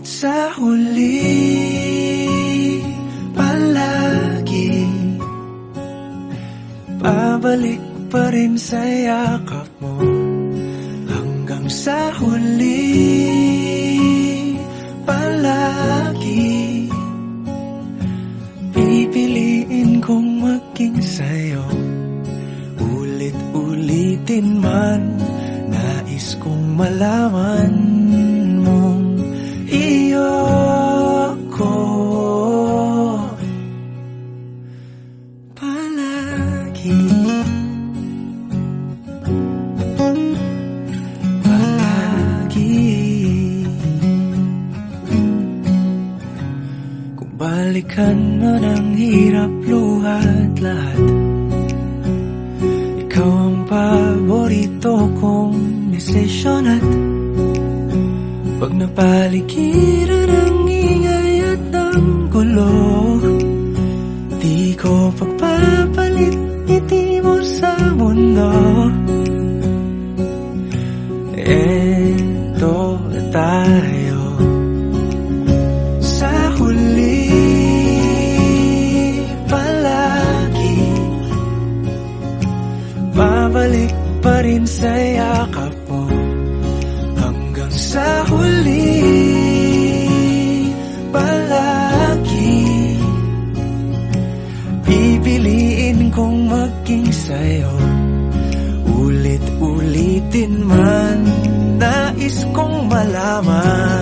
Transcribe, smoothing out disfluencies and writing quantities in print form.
Sa huli, palagi babalik pa rin sa yakap mo. Hanggang sa huli, palagi pipiliin kong maging sa'yo. Ulit-ulitin man, nais kong malaman mong iyo ko palagi. Kung balikan man ang hirap, luhat lahat, ikaw ang paborito kong desisyon. At pag napaligiran ang ingay at ang gulo, di ko pagpapalit ngiti mo sa mundo. Eto tayo sa huli, palagi babalik pa rin sa yakap mo. Hanggang sa huli, palagi pipiliin kong maging sa'yo. Ulit-ulitin man, nais kong malaman